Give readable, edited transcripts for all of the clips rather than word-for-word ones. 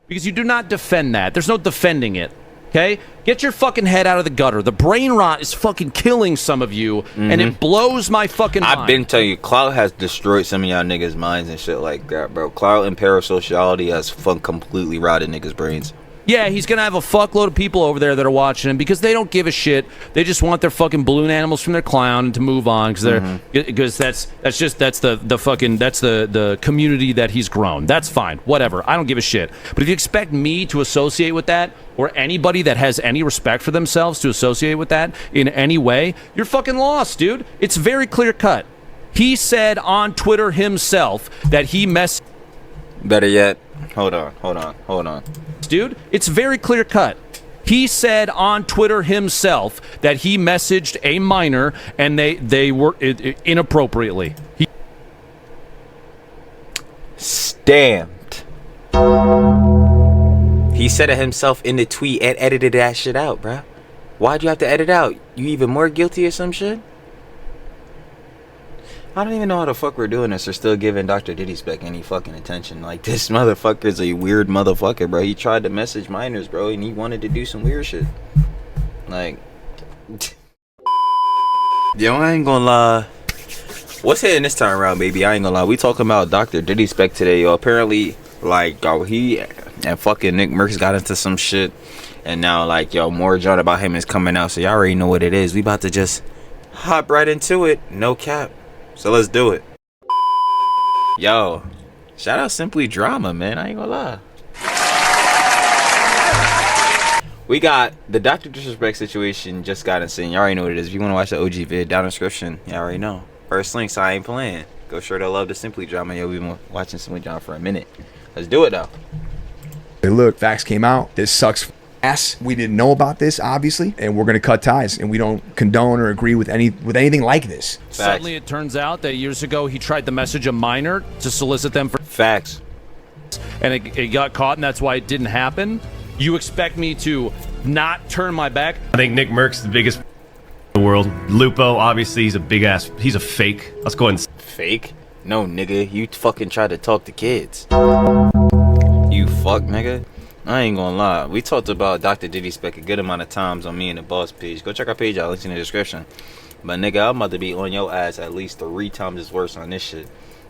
because you do not defend that. There's no defending it. Okay? Get your fucking head out of the gutter. The brain rot is fucking killing some of you, and it blows my fucking mind. I've been telling you, clout has destroyed some of y'all niggas' minds and shit like that, bro. Clout and parasociality has completely rotted niggas' brains. Yeah, he's gonna have a fuckload of people over there that are watching him because they don't give a shit. They just want their fucking balloon animals from their clown to move on because that's the community that he's grown. That's fine, whatever. I don't give a shit. But if you expect me to associate with that, or anybody that has any respect for themselves to associate with that in any way, you're fucking lost, dude. It's very clear cut. He said on Twitter himself that he Better yet, hold on. Dude, it's very clear cut. He said on Twitter himself that he messaged a minor and they were inappropriately. Stamped. He said it himself in the tweet and edited that shit out, bruh. Why'd you have to edit out? You even more guilty or some shit? I don't even know how the fuck we're doing this or still giving Dr.Diddyspect any fucking attention. Like, this motherfucker's a weird motherfucker, bro. He tried to message minors, bro, and he wanted to do some weird shit. Like, yo, I ain't gonna lie. What's hitting this time around, baby? I ain't gonna lie. We talking about Dr.Diddyspect today, yo. Apparently, like, yo, he and fucking Nick Merckx got into some shit. And now, like, yo, more John about him is coming out. So y'all already know what it is. We about to just hop right into it. No cap. So let's do it. Yo, shout out Simply Drama, man. I ain't gonna lie. We got the Dr. Disrespect situation just got insane. Y'all already know what it is. If you want to watch the OG vid, down in the description, y'all already know. First link, so I ain't playing. Go sure to love the Simply Drama. Yo, we've been watching Simply Drama for a minute. Let's do it, though. Hey, look, facts came out. This sucks ass. We didn't know about this, obviously, and we're gonna cut ties, and we don't condone or agree with anything like this. Facts. Suddenly, it turns out that years ago he tried to message a minor to solicit them for facts, and it got caught, and that's why it didn't happen. You expect me to not turn my back? I think Nick Merckx is the biggest in the world. Lupo, obviously, he's a big ass. He's a fake. Let's go ahead and fake. No, nigga, you fucking tried to talk to kids. You fuck, nigga. I ain't gonna lie. We talked about Dr. Diddyspect a good amount of times on me and the boss page. Go check our page out. Links in the description. But nigga, I'm about to be on your ass at least 3 times as worse on this shit.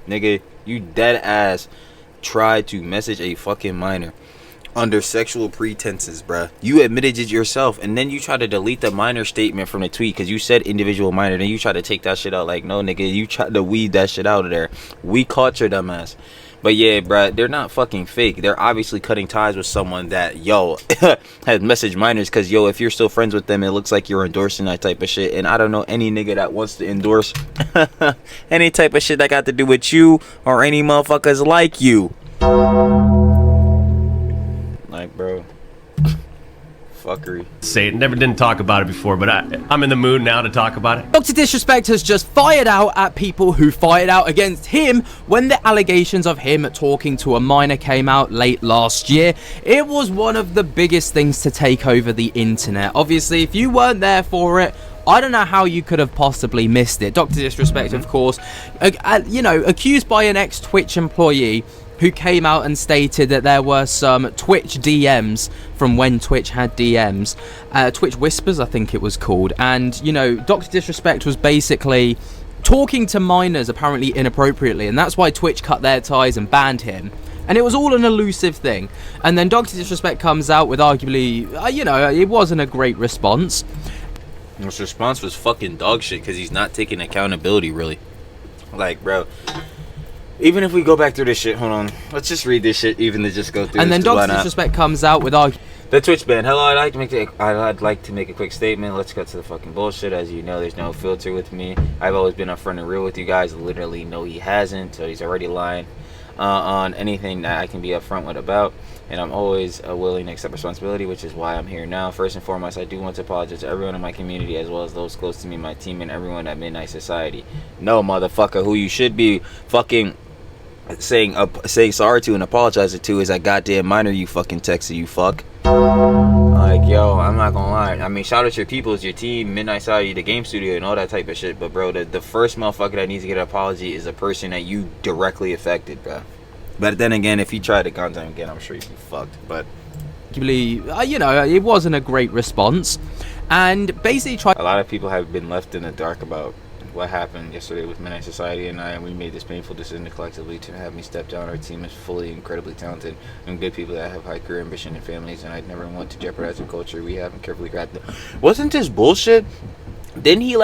Nigga, you dead ass tried to message a fucking minor under sexual pretenses, bruh. You admitted it yourself, and then you try to delete the minor statement from the tweet because you said individual minor. Then you try to take that shit out. Like, no, nigga, you tried to weed that shit out of there. We caught your dumb ass. But yeah, bruh, they're not fucking fake. They're obviously cutting ties with someone that, yo, has messaged minors. Because, yo, if you're still friends with them, it looks like you're endorsing that type of shit. And I don't know any nigga that wants to endorse any type of shit that got to do with you or any motherfuckers like you. Like, bro. Fuckery. say it. Never didn't talk about it before, but I'm in the mood now to talk about it. Dr.Diddyspect has just fired out at people who fired out against him when the allegations of him talking to a minor came out late last year. It was one of the biggest things to take over the internet. Obviously, if you weren't there for it, I don't know how you could have possibly missed it. Dr.Diddyspect, of course, accused by an ex-Twitch employee who came out and stated that there were some Twitch DMs from when Twitch had DMs. Twitch Whispers, I think it was called. And, you know, Dr.Diddyspect was basically talking to minors apparently inappropriately, and that's why Twitch cut their ties and banned him. And it was all an elusive thing. And then Dr.Diddyspect comes out with arguably, it wasn't a great response. His response was fucking dog shit because he's not taking accountability, really. Like, bro, even if we go back through this shit, hold on, let's just read this shit even to just go through. And then Dr.Diddyspect comes out with the Twitch ban. Hello, I'd like to make a quick statement. Let's cut to the fucking bullshit. As you know, there's no filter with me. I've always been upfront and real with you guys. Literally, no, he hasn't. So he's already lying on anything that I can be upfront with about. And I'm always willing to accept responsibility, which is why I'm here now. First and foremost, I do want to apologize to everyone in my community, as well as those close to me, my team, and everyone at Midnight Society. No, motherfucker, who you should be fucking saying sorry to and apologizing to is that goddamn minor you fucking texted, you fuck. Like, yo, I'm not gonna lie. I mean, shout out to your people, your team, Midnight Society, the game studio, and all that type of shit. But, bro, the first motherfucker that needs to get an apology is a person that you directly affected, bro. But then again, if he tried to contact him again, I'm sure he'd be fucked. But it wasn't a great response, and basically tried. a lot of people have been left in the dark about what happened yesterday with Midnight Society and I, and we made this painful decision collectively to have me step down. Our team is fully incredibly talented and good people that have high career ambition and families, and I'd never want to jeopardize the culture we have and carefully crafted. Wasn't this bullshit? Didn't he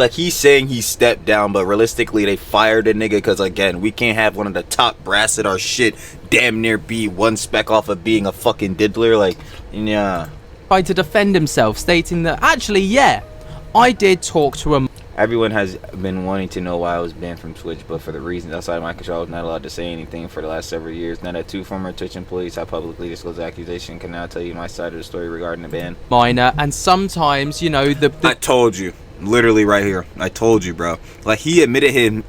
he's saying he stepped down, but realistically they fired the nigga because, again, we can't have one of the top brass at our shit damn near be one speck off of being a fucking diddler. Like, yeah. Tried to defend himself, stating that actually, yeah, I did talk to him. Everyone has been wanting to know why I was banned from Twitch, but for the reasons outside of my control, I was not allowed to say anything for the last several years. Now that 2 former Twitch employees have publicly disclosed the accusation, can now tell you my side of the story regarding the ban. Minor, and sometimes, I told you. Literally right here. I told you, bro. Like, he admitted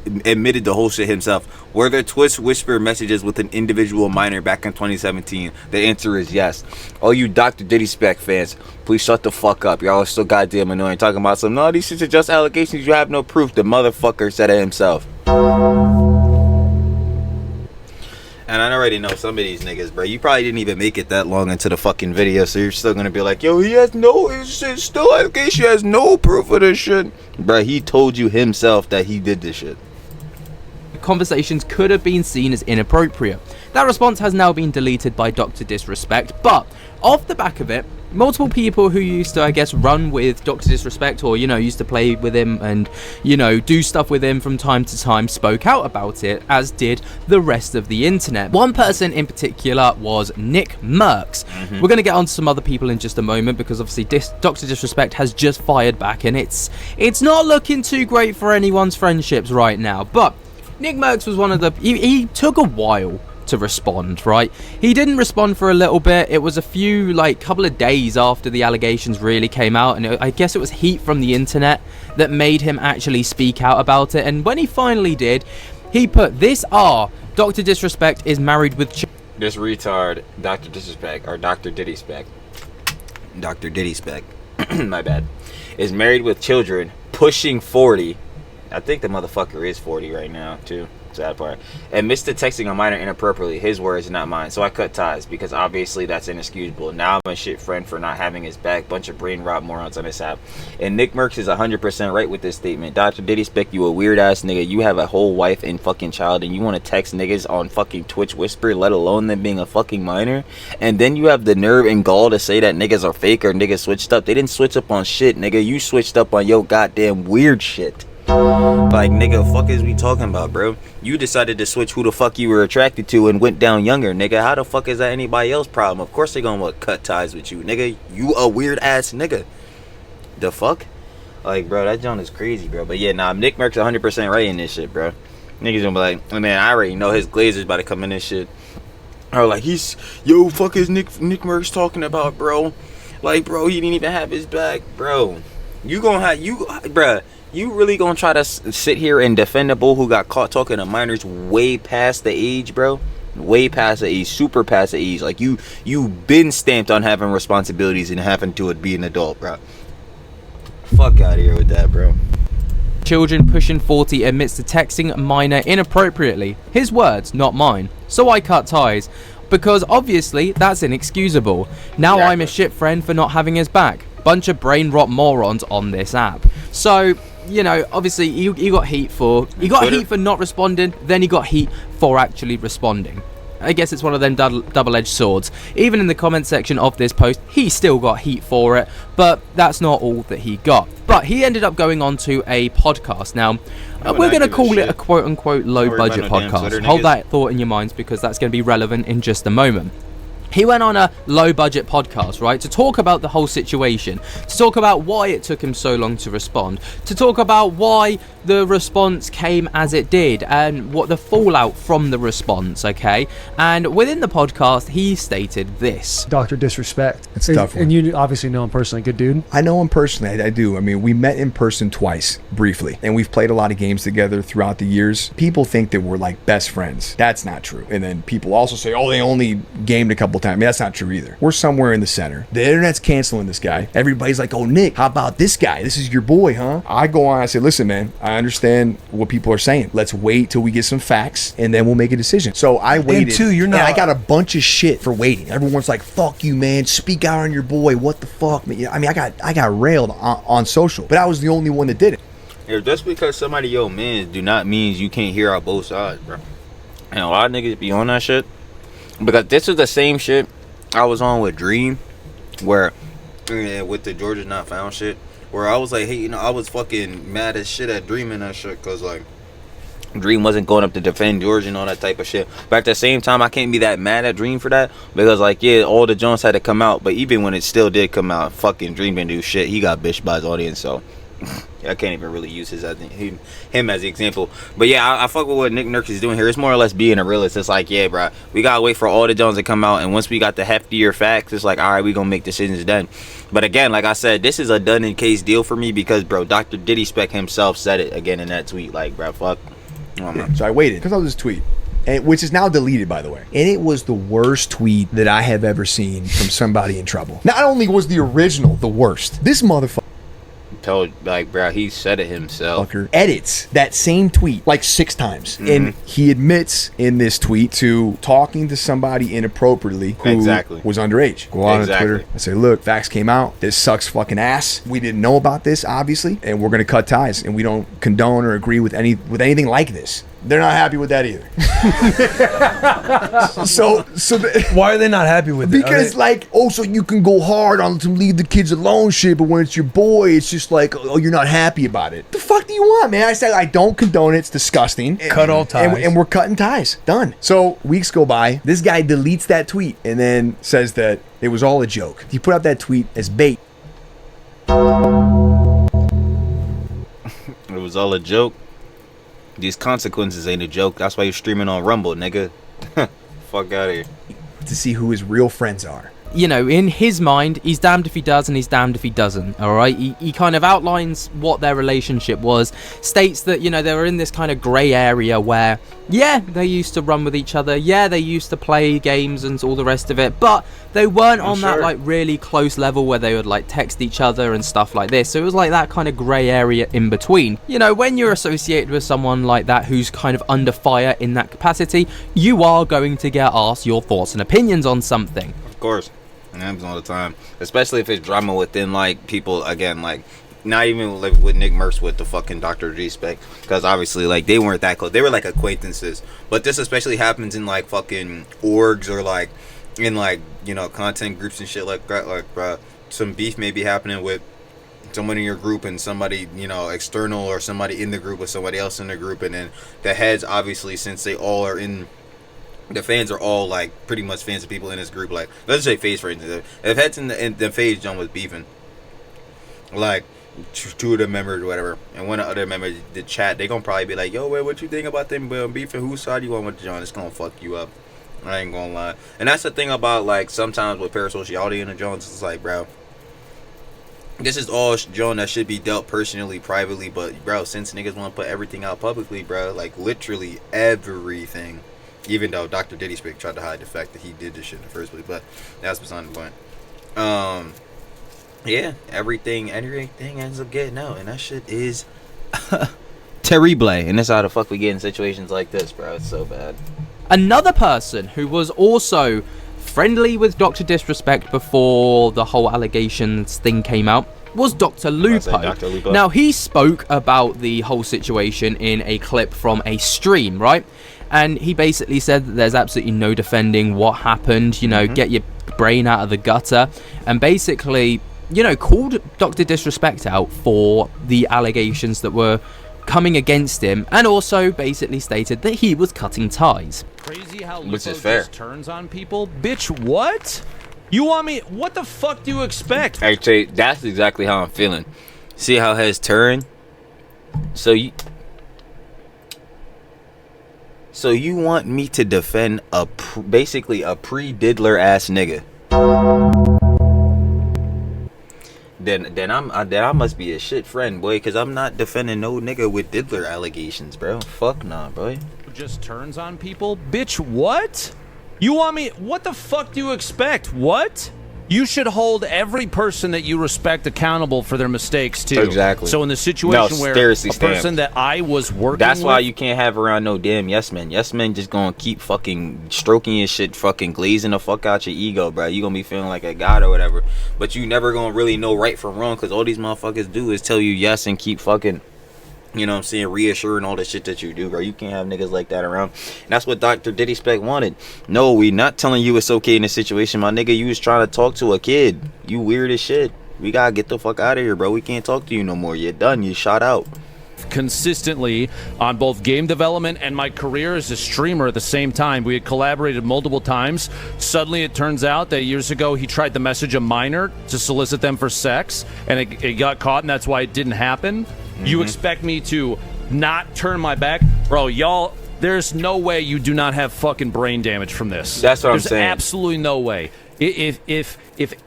the whole shit himself. Were there Twitch whisper messages with an individual minor back in 2017? The answer is yes. All you Dr.Diddyspect fans, please shut the fuck up. Y'all are so goddamn annoying. Talking about no, these shits are just allegations. You have no proof. The motherfucker said it himself. And I already know some of these niggas, bro. You probably didn't even make it that long into the fucking video, so you're still gonna be like, yo, it's still allegation. He has no proof of this shit. Bro, he told you himself that he did this shit. Conversations could have been seen as inappropriate. That response has now been deleted by Dr.Disrespect, but off the back of it, multiple people who used to, I guess, run with Dr.Disrespect or, used to play with him and, do stuff with him from time to time spoke out about it, as did the rest of the internet. One person in particular was Nick Merckx. We're going to get on to some other people in just a moment because obviously Dr.Disrespect has just fired back and it's not looking too great for anyone's friendships right now. But Nick Merckx was one of the... He took a while to respond, right? He didn't respond for a little bit. It was a few, couple of days after the allegations really came out, and I guess it was heat from the internet that made him actually speak out about it. And when he finally did, he put this Dr. Disrespect is married with This retard, Dr. Disrespect, or Dr. Diddyspect, Dr. Diddyspect, my bad, is married with children, pushing 40. I think the motherfucker is 40 right now, too. Sad part. And missed the texting a minor inappropriately. His words, not mine. So I cut ties because obviously that's inexcusable. Now I'm a shit friend for not having his back. Bunch of brain rot morons on this app. And Nick Merckx is 100% right with this statement. Dr. Diddyspect, you a weird ass nigga. You have a whole wife and fucking child, and you want to text niggas on fucking Twitch Whisper, let alone them being a fucking minor. And then you have the nerve and gall to say that niggas are fake or niggas switched up. They didn't switch up on shit, nigga. You switched up on your goddamn weird shit. Like, nigga, fuck is we talking about, bro? You decided to switch who the fuck you were attracted to and went down younger, nigga. How the fuck is that anybody else's problem? Of course they gonna cut ties with you, nigga. You a weird ass nigga. The fuck? Like, bro, that joint is crazy, bro. But yeah, Nick Merckx 100% right in this shit, bro. Niggas gonna be like, man, I already know his glazer's about to come in this shit. Or like, fuck is Nick Merckx talking about, bro? Like, bro, he didn't even have his back, bro. You really gonna try to sit here and defend a bull who got caught talking to minors way past the age, bro? Way past the age, super past the age. Like, you been stamped on having responsibilities and having to be an adult, bro. Fuck out of here with that, bro. Children pushing 40 admits to texting a minor inappropriately. His words, not mine. So I cut ties. Because obviously that's inexcusable. Now I'm a shit friend for not having his back. Bunch of brain rot morons on this app. So, obviously he got heat for heat for not responding, then he got heat for actually responding. I guess it's one of them double-edged swords. Even in the comment section of this post, he still got heat for it, but that's not all that he got. But he ended up going on to a podcast. Now, we're going to call it a quote-unquote low-budget podcast. Hold that thought in your minds because that's going to be relevant in just a moment. He went on a low-budget podcast, right, to talk about the whole situation, to talk about why it took him so long to respond, to talk about why the response came as it did, and what the fallout from the response, okay? And within the podcast, he stated this. Dr. Disrespect. It's a tough one. And you obviously know him personally. Good dude. I know him personally. I do. I mean, we met in person twice, briefly, and we've played a lot of games together throughout the years. People think that we're like best friends. That's not true. And then people also say, oh, they only gamed a couple time. I mean, that's not true either. We're somewhere in the center. The internet's canceling this guy. Everybody's like, oh, Nick, how about this guy? This is your boy, huh? I go on, I say, listen, man, I understand what people are saying. Let's wait till we get some facts and then we'll make a decision. So I waited. And two, you're not. And I got a bunch of shit for waiting. Everyone's like, fuck you, man. Speak out on your boy. What the fuck? I mean, I got railed on social, but I was the only one that did it. Yeah, just because somebody your man do not mean you can't hear out both sides, bro. And a lot of niggas be on that shit. Because this is the same shit I was on with Dream, where with the Georgia Not Found shit, where I was like, hey, I was fucking mad as shit at Dream and that shit, cause like Dream wasn't going up to defend Georgia and all that type of shit. But at the same time, I can't be that mad at Dream for that, because like, yeah, all the Jones had to come out, but even when it still did come out, fucking Dream didn't do shit. He got bitched by his audience, so I can't even really use him as the example. But yeah, I fuck with what Nick Nurse is doing here. It's more or less being a realist. It's like, yeah, bro, we gotta wait for all the Jones to come out, and once we got the heftier facts, it's like, all right, we gonna make decisions then. But again, like I said, this is a done in case deal for me, because bro, Dr.Diddyspect himself said it again in that tweet, like, bro, fuck. So I waited because of this tweet, which is now deleted, by the way. And it was the worst tweet that I have ever seen from somebody in trouble. Not only was the original the worst, this motherfucker Like, bro, he said it himself. Edits that same tweet like 6 times. Mm-hmm. And he admits in this tweet to talking to somebody inappropriately who was underage. Go on Twitter and say, look, facts came out. This sucks fucking ass. We didn't know about this, obviously, and we're going to cut ties, and we don't condone or agree with anything like this. They're not happy with that either. Why are they not happy with it? Because like, oh, so you can go hard on to leave the kids alone shit, but when it's your boy, it's just like, oh, you're not happy about it. The fuck do you want, man? I said I don't condone it. It's disgusting. Cut all ties. And we're cutting ties. Done. So weeks go by. This guy deletes that tweet and then says that it was all a joke. He put out that tweet as bait. It was all a joke. These consequences ain't a joke. That's why you're streaming on Rumble, nigga. Fuck out of here. To see who his real friends are. You know, in his mind, he's damned if he does and he's damned if he doesn't, all right? He kind of outlines what their relationship was, states that, you know, they were in this kind of grey area where, yeah, they used to run with each other, yeah, they used to play games and all the rest of it, but they weren't on that, like, really close level where they would, like, text each other and stuff like this. So it was, like, that kind of grey area in between. You know, when you're associated with someone like that who's kind of under fire in that capacity, you are going to get asked your thoughts and opinions on something. Of course. It happens all the time, especially if it's drama within like people. Again, like not even like with Nick Merce with the fucking Dr.Diddyspect, because obviously like they weren't that close. They were like acquaintances, but this especially happens in like fucking orgs or like in like, you know, content groups and shit like that. Like, bruh, some beef may be happening with someone in your group and somebody, you know, external, or somebody in the group with somebody else in the group, and then the heads, obviously, since they all are in. The fans are all like pretty much fans of people in this group. Like, let's say FaZe, for instance. If Heads and the FaZe John was beefing, like 2 of the members or whatever, and one of the other members did chat, they gonna probably be like, yo, wait, what you think about them beefing? Whose side you want with John? It's gonna fuck you up. I ain't gonna lie. And that's the thing about like sometimes with parasociality in the Jones, it's like, bro, this is all John that should be dealt personally, privately, but bro, since niggas want to put everything out publicly, bro, like literally everything. Even though Dr.Diddyspect tried to hide the fact that he did this shit in the first place, but that's beside the point. Yeah, everything ends up getting out, and that shit is terrible. And that's how the fuck we get in situations like this, bro. It's so bad. Another person who was also friendly with Dr.Diddyspect before the whole allegations thing came out was Dr. Lupo. Dr. Lupo. Now, he spoke about the whole situation in a clip from a stream, right? And he basically said that there's absolutely no defending what happened, you know, get your brain out of the gutter, and basically, you know, called Dr.Diddyspect out for the allegations that were coming against him, and also basically stated that he was cutting ties. Crazy how Which Lupo is fair. just turns on people. Bitch, what? You want me? What the fuck do you expect? Actually, that's exactly how I'm feeling. See how his turn? So you want me to defend basically a pre-diddler ass nigga? Then I must be a shit friend, boy, because I'm not defending no nigga with diddler allegations, bro. Fuck nah, boy. Just turns on people. Bitch, what? You want me? What the fuck do you expect? What? You should hold every person that you respect accountable for their mistakes too. Exactly. So in the situation where a person that I was working that's why with, you can't have around no damn yes men. Yes men just gonna keep fucking stroking your shit, fucking glazing the fuck out your ego, bro. You gonna be feeling like a god or whatever, but you never gonna really know right from wrong, because all these motherfuckers do is tell you yes and keep fucking, you know what I'm saying, reassuring all the shit that you do, bro. You can't have niggas like that around. And that's what Dr.Diddyspect wanted. No, we not telling you it's okay in this situation, my nigga. You was trying to talk to a kid. You weird as shit. We gotta get the fuck out of here, bro. We can't talk to you no more. You're done. You shot out. Consistently on both game development and my career as a streamer at the same time. We had collaborated multiple times. Suddenly it turns out that years ago he tried to message a minor to solicit them for sex, and it got caught, and that's why it didn't happen. You expect me to not turn my back? Bro, y'all, there's no way you do not have fucking brain damage from this. That's what I'm saying. There's absolutely no way. If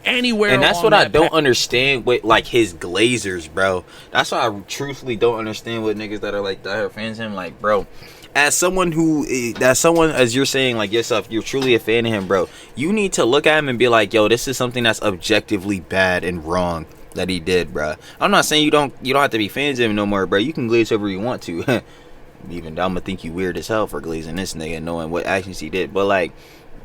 anywhere, and that's what I don't understand with like his glazers, bro. That's why I truthfully don't understand what niggas that are like diehard fans of him. Like, bro, as someone as you're saying, like yourself, you're truly a fan of him, bro. You need to look at him and be like, yo, this is something that's objectively bad and wrong that he did, bro. I'm not saying you don't have to be fans of him no more, bro. You can glaze whoever you want to. Even I'm gonna think you weird as hell for glazing this nigga, knowing what actions he did. But like,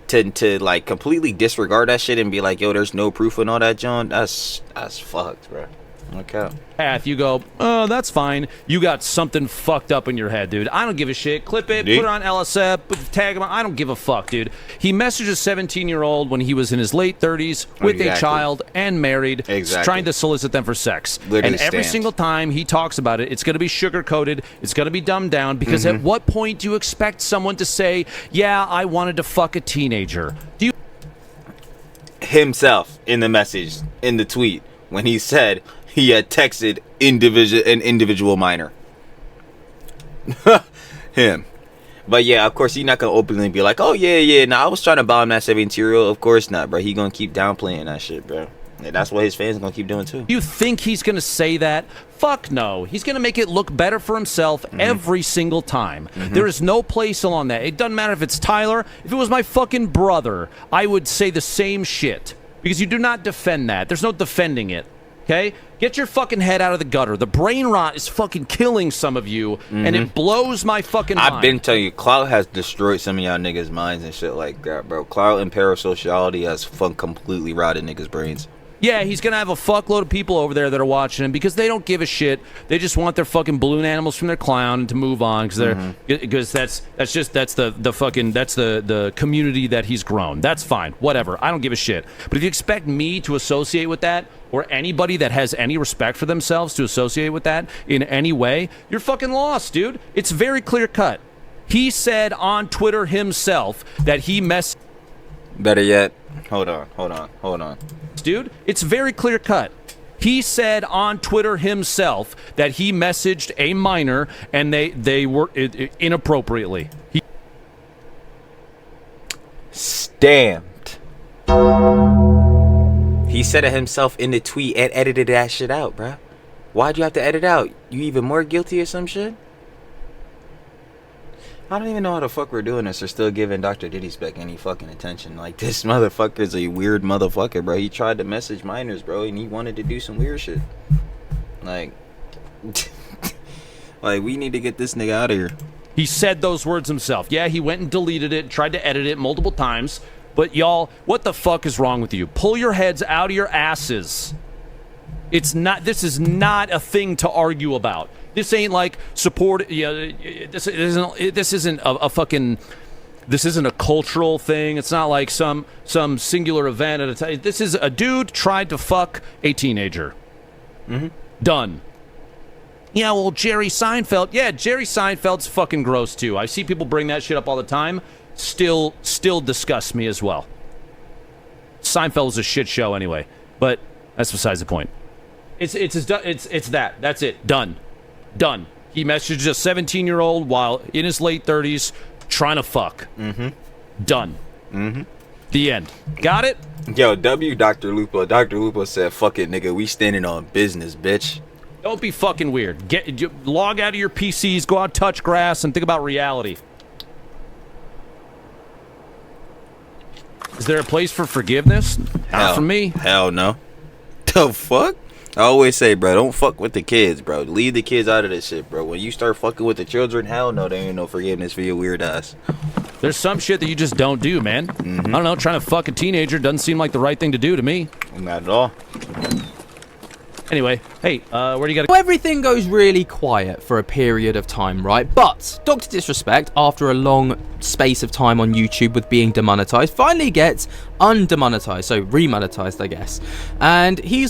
to like completely disregard that shit and be like, yo, there's no proof and all that, John. That's fucked, bro. Okay. Path, you go, oh, that's fine. You got something fucked up in your head, dude. I don't give a shit. Clip it, put it on LSF, tag him on. I don't give a fuck, dude. He messaged a 17-year-old when he was in his late 30s with a child and married, trying to solicit them for sex. And every single time he talks about it, it's going to be sugar-coated. It's going to be dumbed down, because at what point do you expect someone to say, yeah, I wanted to fuck a teenager? Do you... Himself in the message, in the tweet, when he said he had texted an individual minor. Him. But yeah, of course, he's not gonna openly be like, oh yeah, nah, I was trying to buy him that 17-year-old. Of course not, bro. He gonna keep downplaying that shit, bro. And that's what his fans are gonna keep doing too. You think he's gonna say that? Fuck no. He's gonna make it look better for himself every single time. There is no place along that. It doesn't matter if it's Tyler. If it was my fucking brother, I would say the same shit. Because you do not defend that. There's no defending it. Okay? Get your fucking head out of the gutter. The brain rot is fucking killing some of you, and it blows my fucking mind. I've been telling you, clout has destroyed some of y'all niggas' minds and shit like that, bro. Clout and parasociality has completely rotted niggas' brains. Yeah, he's gonna have a fuckload of people over there that are watching him because they don't give a shit. They just want their fucking balloon animals from their clown to move on because that's the community that he's grown. That's fine, whatever. I don't give a shit. But if you expect me to associate with that, or anybody that has any respect for themselves to associate with that in any way, you're fucking lost, dude. It's very clear cut. He said on Twitter himself that he messed. Better yet, hold on. Dude, it's very clear cut. He said on Twitter himself that he messaged a minor and they were inappropriately. Stamped. He said it himself in the tweet and edited that shit out, bruh. Why'd you have to edit out? You even more guilty or some shit? I don't even know how the fuck we're doing this or still giving Dr.Diddyspect any fucking attention. Like, this motherfucker's a weird motherfucker, bro. He tried to message minors, bro, and he wanted to do some weird shit. Like, like, we need to get this nigga out of here. He said those words himself. Yeah, he went and deleted it, tried to edit it multiple times. But y'all, what the fuck is wrong with you? Pull your heads out of your asses. This is not a thing to argue about. This ain't like support. This isn't a fucking. This isn't a cultural thing. It's not like some singular event at a time. This is a dude tried to fuck a teenager. Done. Yeah, well, Jerry Seinfeld. Yeah, Jerry Seinfeld's fucking gross too. I see people bring that shit up all the time. Still disgusts me as well. Seinfeld is a shit show anyway, but that's besides the point. It's that. That's it. Done. He messaged a 17-year-old while in his late 30s trying to fuck. Done. The end. Got it? Yo, Dr. Lupo. Dr. Lupo said, fuck it, nigga. We standing on business, bitch. Don't be fucking weird. Log out of your PCs, go out, touch grass, and think about reality. Is there a place for forgiveness? Not from me. Hell no. The fuck? I always say, bro, don't fuck with the kids, bro. Leave the kids out of this shit, bro. When you start fucking with the children, hell no, there ain't no forgiveness for your weird ass. There's some shit that you just don't do, man. I don't know, trying to fuck a teenager doesn't seem like the right thing to do to me. Not at all. Anyway, hey, where do you gotta So everything goes really quiet for a period of time, right? But Dr. Disrespect, after a long space of time on YouTube with being demonetized, finally gets undemonetized, so remonetized, I guess. And he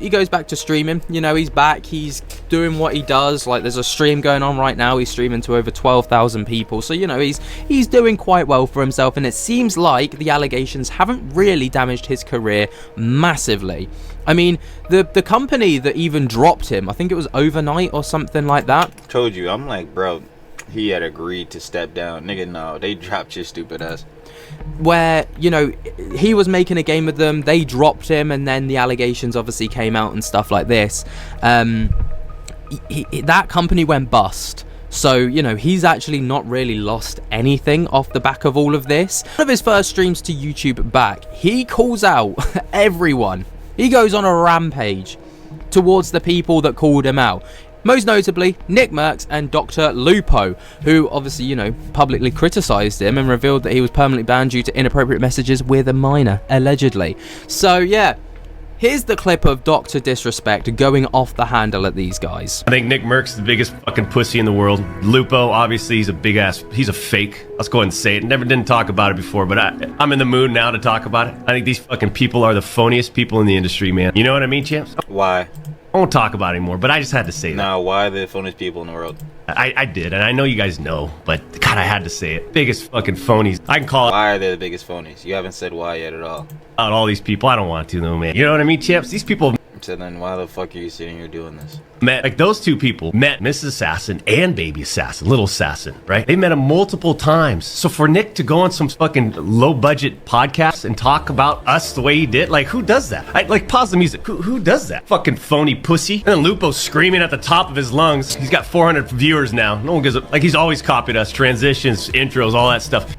goes back to streaming. You know, he's back. He's doing what he does. Like, there's a stream going on right now. He's streaming to over 12,000 people. So, you know, he's doing quite well for himself. And it seems like the allegations haven't really damaged his career massively. I mean, the company that even dropped him, I think it was overnight or something like that. Told you, I'm like, bro, he had agreed to step down. Nigga, no, they dropped your stupid ass. Where, you know, he was making a game with them, they dropped him, and then the allegations obviously came out and stuff like this. That company went bust. So, you know, he's actually not really lost anything off the back of all of this. One of his first streams to YouTube back, he calls out everyone. He goes on a rampage towards the people that called him out. Most notably, Nick Merckx and Dr. Lupo, who obviously, you know, publicly criticized him and revealed that he was permanently banned due to inappropriate messages with a minor, allegedly. So, yeah. Here's the clip of Dr. Disrespect going off the handle at these guys. I think Nick Merckx is the biggest fucking pussy in the world. Lupo, obviously, he's a big ass, he's a fake. Let's go ahead and say it. Didn't talk about it before, but I'm in the mood now to talk about it. I think these fucking people are the phoniest people in the industry, man. You know what I mean, champs? Why? I won't talk about it anymore, but I just had to say that. Now, why the phoniest people in the world? I did, and I know you guys know, but God, I had to say it. Biggest fucking phonies. I can call it Why are they the biggest phonies? You haven't said why yet at all. out all these people. I don't want to, though, man. You know what I mean, champs? These people So then why the fuck are you sitting here doing this? met, like those two people met Mrs. Assassin and Baby Assassin, Little Assassin, right? They met him multiple times. So for Nick to go on some fucking low budget podcast and talk about us the way he did, like who does that? Like pause the music. Who does that? Fucking phony pussy. And then Lupo screaming at the top of his lungs. He's got 400 viewers now. No one gives a, like he's always copied us, transitions, intros, all that stuff.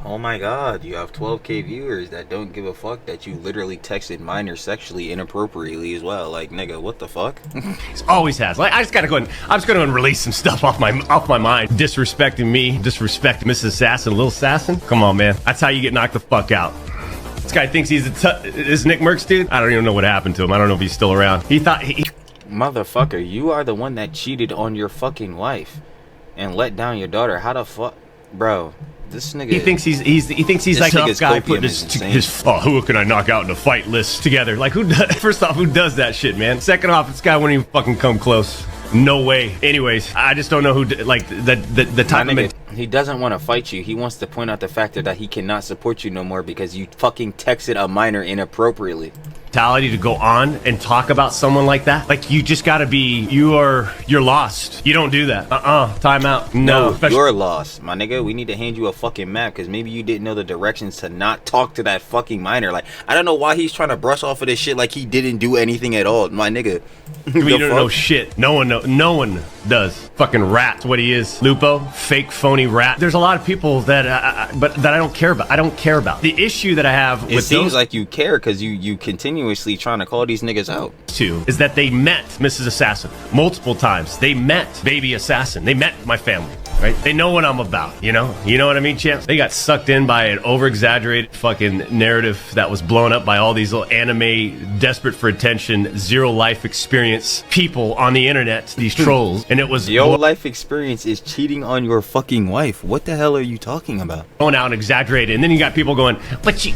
Oh my god, you have 12k viewers that don't give a fuck that you literally texted minors sexually inappropriately as well. Like, nigga, what the fuck? He always has. Like, I just gotta go and I'm just gonna release some stuff off my mind. Disrespecting me, disrespecting Mrs. Assassin, Little Assassin. Come on, man. That's how you get knocked the fuck out. This guy thinks he's this Nick Merckx dude. I don't even know what happened to him. I don't know if he's still around. He thought he Motherfucker, you are the one that cheated on your fucking wife and let down your daughter. How the fuck, bro? This nigga. He thinks he's like a tough guy putting his who can I knock out in a fight list together. Like who does, first off, who does that shit, man? Second off, this guy wouldn't even fucking come close. No way. Anyways, I just don't know who like the type of nigga, he doesn't want to fight you. He wants to point out the fact that he cannot support you no more because you fucking texted a minor inappropriately. To go on and talk about someone like that, like you just gotta be, you're lost. You don't do that. Time out. No, you're lost, my nigga. We need to hand you a fucking map because maybe you didn't know the directions to not talk to that fucking minor. Like, I don't know why he's trying to brush off of this shit like he didn't do anything at all, my nigga. You don't know shit. No one does. Fucking rat, what he is. Lupo, fake phony rat. There's a lot of people that but that I don't care about. I don't care about. The issue that I have with it seems like you care because you continuously trying to call these niggas out. Too is that they met Mrs. Assassin multiple times. They met Baby Assassin. They met my family. Right? They know what I'm about, you know what I mean, champs? They got sucked in by an over-exaggerated fucking narrative that was blown up by all these little anime, desperate for attention, zero life experience people on the internet, these trolls, and it was your life experience is cheating on your fucking wife. What the hell are you talking about? Going out and exaggerated, and then you got people going, but you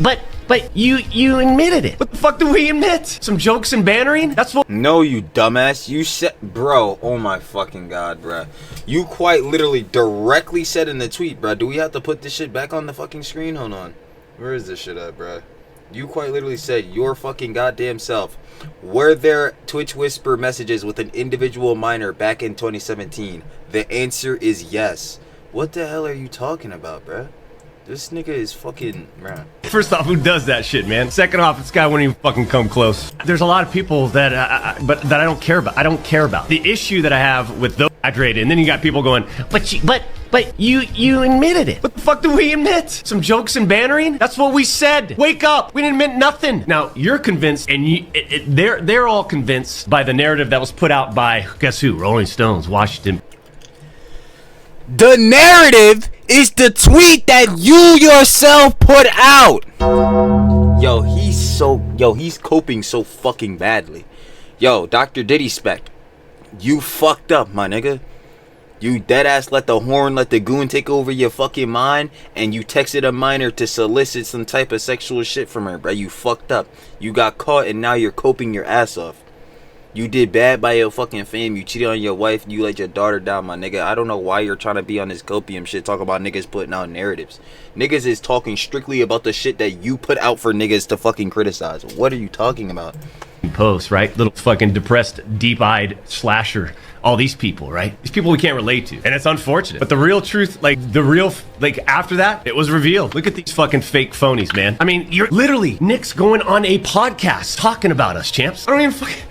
admitted it. What the fuck do we admit? Some jokes and bannering? That's what. No, you dumbass. You said, bro. Oh my fucking god, bro. You quite literally directly said in the tweet, bro. Do we have to put this shit back on the fucking screen? Hold on. Where is this shit at, bro? You quite literally said your fucking goddamn self. Were there Twitch whisper messages with an individual minor back in 2017? The answer is yes. What the hell are you talking about, bro? This nigga is fucking, bruh. First off, who does that shit, man? Second off, this guy wouldn't even fucking come close. There's a lot of people that, but that I don't care about. I don't care about. The issue that I have with those exaggerated, and then you got people going, but But you admitted it. What the fuck did we admit? Some jokes and bannering? That's what we said. Wake up. We didn't admit nothing. Now, you're convinced, and they're all convinced by the narrative that was put out by, guess who? Rolling Stones, Washington. The narrative is the tweet that you yourself put out. Yo, he's coping so fucking badly. Yo, Dr. Diddyspect, you fucked up, my nigga. You deadass let the goon take over your fucking mind, and you texted a minor to solicit some type of sexual shit from her, bro. You fucked up. You got caught, and now you're coping your ass off. You did bad by your fucking fam. You cheated on your wife. You let your daughter down, my nigga. I don't know why you're trying to be on this copium shit. Talk about niggas putting out narratives. Niggas is talking strictly about the shit that you put out for niggas to fucking criticize. What are you talking about? Post, right? Little fucking depressed, deep-eyed slasher. All these people, right? These people we can't relate to. And it's unfortunate. But the real truth, after that, it was revealed. Look at these fucking fake phonies, man. I mean, you're literally, Nick's going on a podcast talking about us, champs. I don't even fucking...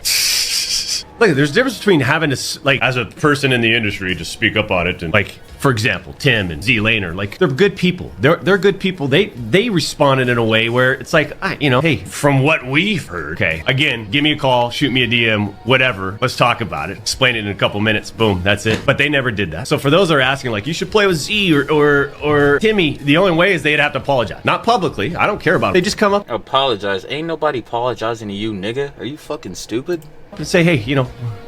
Look, there's a difference between having to, as a person in the industry, just speak up on it and, for example, Tim and Z Laner, they're good people. They're good people. They responded in a way where it's hey, from what we've heard, okay, again, give me a call, shoot me a DM, whatever. Let's talk about it. Explain it in a couple minutes. Boom, that's it. But they never did that. So for those that are asking, you should play with Z or Timmy, the only way is they'd have to apologize. Not publicly. I don't care about it. They just come up. Apologize. Ain't nobody apologizing to you, nigga. Are you fucking stupid? And say, hey,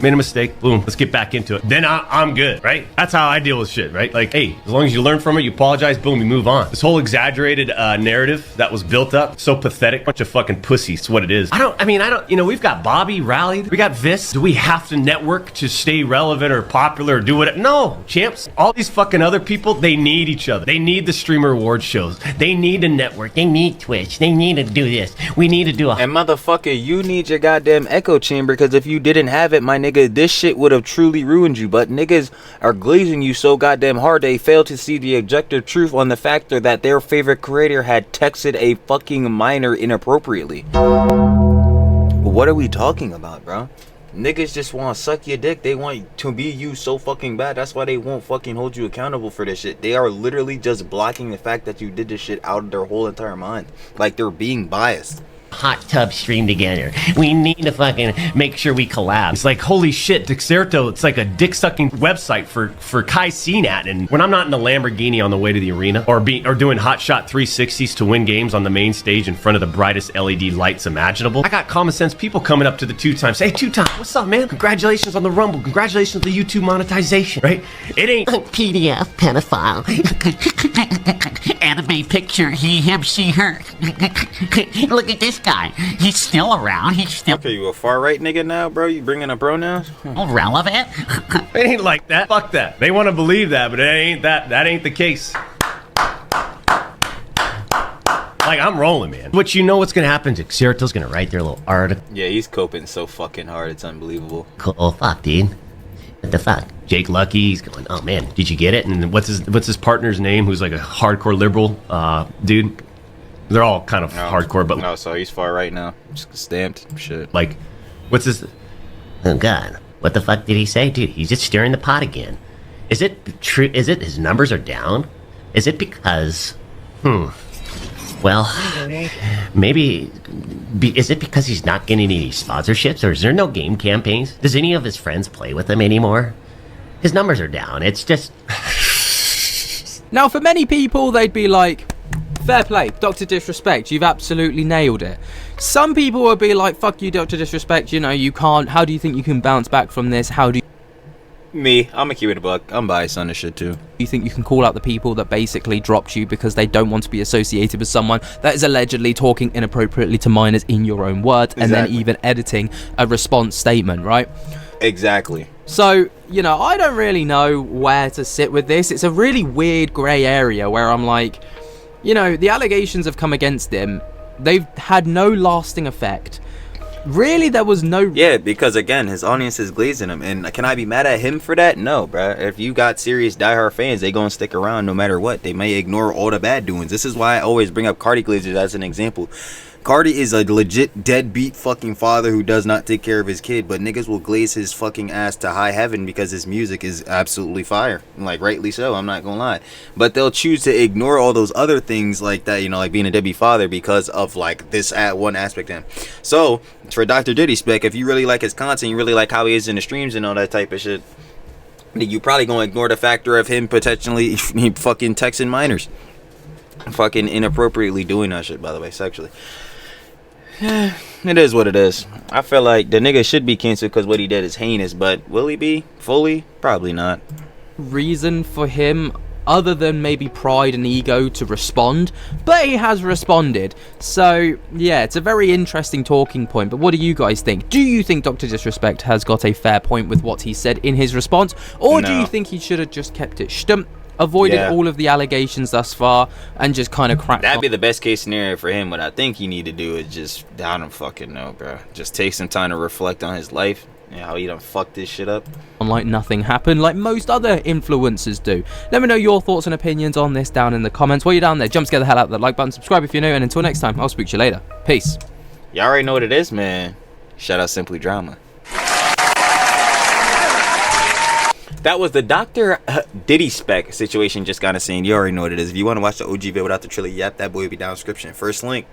made a mistake. Boom, let's get back into it. Then I'm good, right? That's how I deal with shit, right? Hey, as long as you learn from it, you apologize, boom, you move on. This whole exaggerated narrative that was built up, so pathetic, bunch of fucking pussies, it's what it is. We've got Bobby rallied, we got Vis. Do we have to network to stay relevant or popular or do whatever? No, champs. All these fucking other people, they need each other. They need the streamer award shows. They need a network. They need Twitch. They need to do this. We need to do And motherfucker, you need your goddamn echo chamber, because if you didn't have it, my nigga, this shit would have truly ruined you. But niggas are glazing you so goddamn hard they fail to see the objective truth on the factor that their favorite creator had texted a fucking minor inappropriately. What are we talking about, bro? Niggas just want to suck your dick. They want to be you so fucking bad. That's why they won't fucking hold you accountable for this shit. They are literally just blocking the fact that you did this shit out of their whole entire mind. Like they're being biased. hot tub stream together. We need to fucking make sure we collab. It's like, holy shit, Dexerto, it's like a dick-sucking website for Kai Cenat. And when I'm not in the Lamborghini on the way to the arena or doing hot shot 360s to win games on the main stage in front of the brightest LED lights imaginable, I got common sense people coming up to the two-time, say, hey, two-time, what's up, man? Congratulations on the Rumble. Congratulations on the YouTube monetization, right? It ain't PDF, pedophile. Anime picture, he, him, she, her. Look at this guy. He's still around. He's still... Okay, you a far-right nigga now, bro? You bringing up pronouns? relevant. It ain't like that. Fuck that. They want to believe that, but it ain't that. That ain't the case. Like, I'm rolling, man. But you know what's going to happen? Xerto's going to write their little article. Yeah, he's coping so fucking hard. It's unbelievable. Cool. Fuck, dude. What the fuck? Jake Lucky, he's going, oh, man, did you get it? And then what's his partner's name, who's like a hardcore liberal dude? They're all kind of hardcore, but... No, so he's far right now. Just stamped. Shit. Like, what's his... Oh, God. What the fuck did he say? Dude, he's just stirring the pot again. Is it true? Is it his numbers are down? Is it because... Well, maybe... Is it because he's not getting any sponsorships, or is there no game campaigns? Does any of his friends play with him anymore? His numbers are down. It's just... Now, for many people, they'd be like, fair play, Dr. Disrespect, you've absolutely nailed it. Some people would be like, fuck you, Dr. Disrespect, you know, you can't... How do you think you can bounce back from this? How do you... Me, I'm gonna keep it a buck. I'm biased on this shit too. You think you can call out the people that basically dropped you because they don't want to be associated with someone that is allegedly talking inappropriately to minors in your own words, and then even editing a response statement, right? Exactly. So, you know, I don't really know where to sit with this. It's a really weird grey area where I'm like, you know, the allegations have come against him. They've had no lasting effect. Really, there was no... Yeah, because again, his audience is glazing him. And can I be mad at him for that? No, bruh. If you got serious diehard fans, they gonna stick around no matter what. They may ignore all the bad doings. This is why I always bring up Cardi Glazers as an example. Cardi is a legit deadbeat fucking father who does not take care of his kid, but niggas will glaze his fucking ass to high heaven because his music is absolutely fire. Like, rightly so, I'm not gonna lie. But they'll choose to ignore all those other things like that, you know, like being a deadbeat father because of like this one aspect of him. So, for Dr. Diddyspect, if you really like his content, you really like how he is in the streams and all that type of shit, you probably gonna ignore the factor of him potentially fucking texting minors. Fucking inappropriately doing that shit, by the way, sexually. It is what it is. I feel like the nigga should be canceled because what he did is heinous, but will he be fully? Probably not. Reason for him other than maybe pride and ego to respond, but he has responded. So yeah, it's a very interesting talking point. But what do you guys think? Do you think Dr. Disrespect has got a fair point with what he said in his response, or do you think he should have just kept it stump, avoided all of the allegations thus far, and just kind of cracked That'd be the best case scenario for him. What I think he need to do is just, I don't fucking know, bro. Just take some time to reflect on his life and how he done fucked this shit up. like nothing happened, like most other influencers do. Let me know your thoughts and opinions on this down in the comments. While you're down there, jump scare the hell out of that like button, subscribe if you're new, and until next time, I'll speak to you later. Peace. Y'all already know what it is, man. Shout out Simply Drama. That was the Dr. Diddyspect situation just got insane. You already know what it is. If you want to watch the OG video without the Trilly, yep, that boy will be down in the description. First link.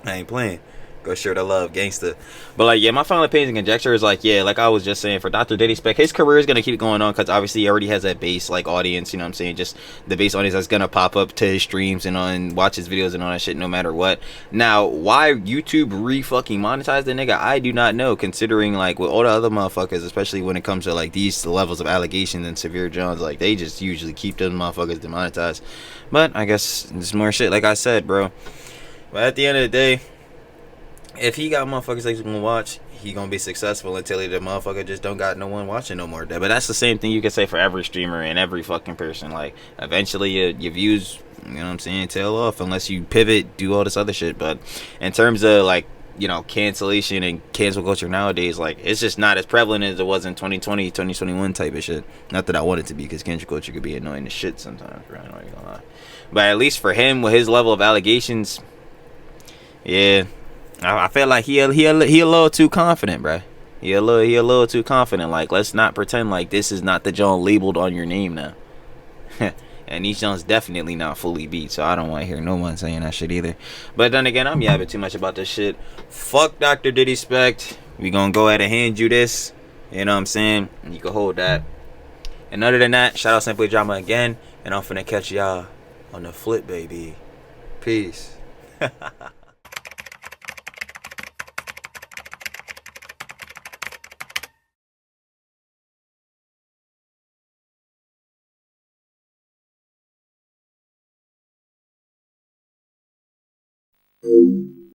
I ain't playing. Go share the love, gangsta. But like, yeah, my final opinion and conjecture is like, yeah, like I was just saying, for Dr. Diddyspect, his career is gonna keep going on because obviously he already has that base like audience, you know what I'm saying? Just the base audience that's gonna pop up to his streams and on watch his videos and all that shit no matter what. Now, why YouTube fucking monetize the nigga, I do not know, considering like with all the other motherfuckers, especially when it comes to like these levels of allegations and severe Johns, like they just usually keep those motherfuckers demonetized. But I guess there's more shit, like I said, bro. But at the end of the day, if he got motherfuckers that's gonna watch, he gonna be successful until the motherfucker just don't got no one watching no more. But that's the same thing you can say for every streamer and every fucking person. Like, eventually your views, you know what I'm saying, tail off unless you pivot, do all this other shit. But in terms of like, you know, cancellation and cancel culture nowadays, like, it's just not as prevalent as it was in 2020, 2021 type of shit. Not that I want it to be, because cancel culture could be annoying as shit sometimes, bro. I'm not gonna lie. But at least for him, with his level of allegations, yeah, I feel like he a little too confident, bro. He a little too confident. Like, let's not pretend like this is not the John labeled on your name now. And these Jones definitely not fully beat, so I don't want to hear no one saying that shit either. But then again, I'm yapping too much about this shit. Fuck Dr. Diddyspect. We gonna go ahead and hand you this. You know what I'm saying? And you can hold that. And other than that, shout out Simply Drama again. And I'm finna catch y'all on the flip, baby. Peace. Thank you.